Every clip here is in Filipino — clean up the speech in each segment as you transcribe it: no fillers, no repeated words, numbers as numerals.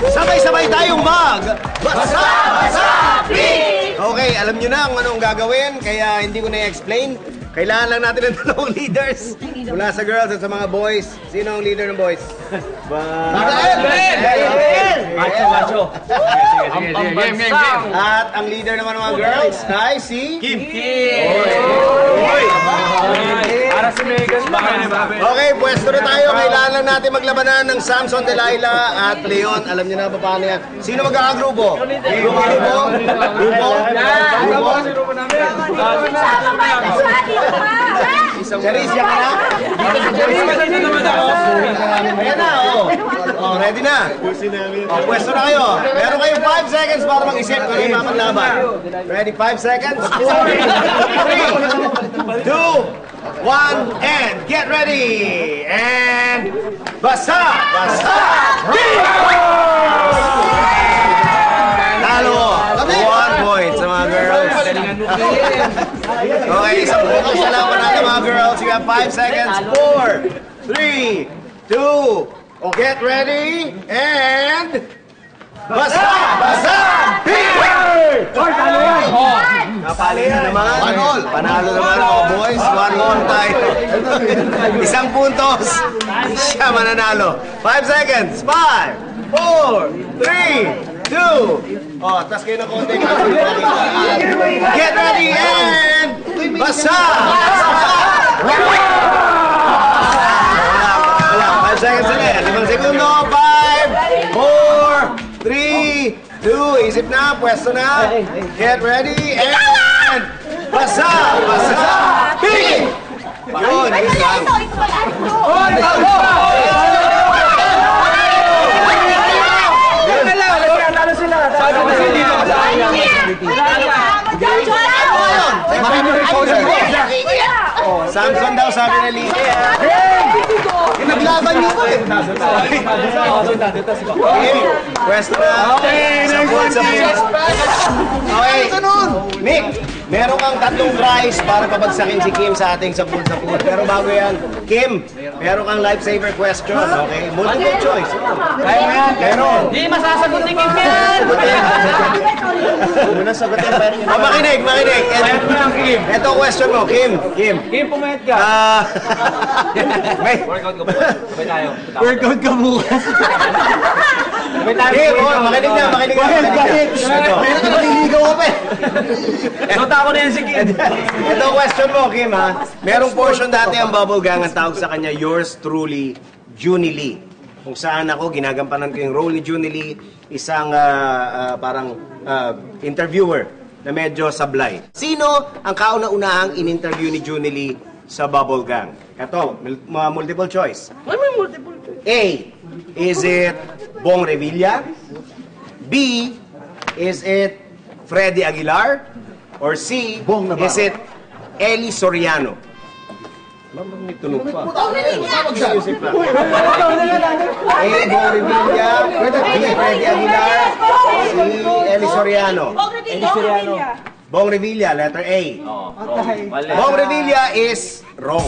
Sabay-sabay tayong Basa-Basa-Pink! Okay, alam nyo na kung anong gagawin, kaya hindi ko na-explain. Kailangan lang natin ng dalawang leaders mula sa girls at sa mga boys. Sino ang leader ng boys? Macho. Game. At ang leader naman ng mga girls ay si Kim. Para si Megan. Okay, pwesto na tayo. Kailangan lang natin maglabanan ng Samson, Delilah at Leon. Alam niyo na ba paano yan? Sino magkakagrupo? Grupo? Charis, yan ka na? Ayan na, ready na. Pwesto na kayo. Meron kayong 5 seconds para mag-isip kung ano yung mapaglaban. Ready? 5 seconds? 4, 3, 2, 1, and get ready! And Basa! Talo! 1 point sa mga girls. Okay, isang punto siya lang panalo mga girls. You have 5 seconds. 4, 3, 2, get ready, and Basa! Napali na naman. Panalo naman ako, boys. 1-1 tayo. Isang puntos. Siya mananalo. 5 seconds. 5, 4, 3, 2. Tas kayo ng konti. Get ready and Basa! Wala. 5 seconds ulit. 5 segundo. 5, 4, 3, 2. Isip na. Pwesto na. Get ready and Basa! Pink! Yun. Yun lang. Samson daw sabi na Lili. Naglaban niyo ba eh? Pwesto na. Okay. Nick, meron kang 3 tries para pabagsakin si Kim sa ating sapul-sapul. Pero bago yan, Kim, meron kang lifesaver question. Okay? Multiple choice. Kaya mo yan? Meron. Hindi masasagot ni Kim yan! Muna sagutin pa rin. Makinig. Ito question mo, Kim. Kim, pumayat ka. Workout ka ba? Sabay tayo. Workout ka bukas. Kim, makinig na. Maliligaw ka pa eh. Nota ko na yan si Kim. Ito question mo, Kim, ha? Merong portion dati ang Bubble Gang, ang tawag sa kanya, yours truly, Junie Lee. Kung saan ako, ginagampanan ko yung role ni Junie Lee, isang parang interviewer na medyo sablay. Sino ang kauna-unahang in-interview ni Junie Lee sa Bubble Gang? Ito, multiple choice. Why may multiple choice? A, is it Bong Revilla? B, is it Freddy Aguilar? Or C, is it Eli Soriano? May tunog pa. Music pa. A, Bong Revilla. B, Freddy Aguilar. C, Eli Soriano. Bong Revilla, letter A. Bong Revilla is wrong.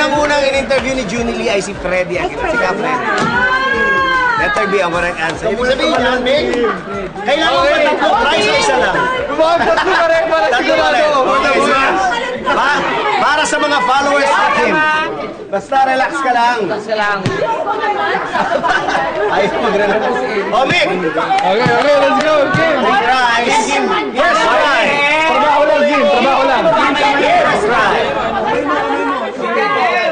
Ang unang in-interview ni Junie Lee ay si Freddy Aguilar. Si Freddy. Letter B ang correct answer. Ibig sabihin yan, Meg, kailangan mo ba 3 tries o isa lang? Tatlo pa rin. Para sa mga followers natin, basta relax ka lang. Ayaw mag-relax. Meg! Okay, let's go, Kim. Try. Yes, try. Trabaho lang, Kim. Yes, try. Second try.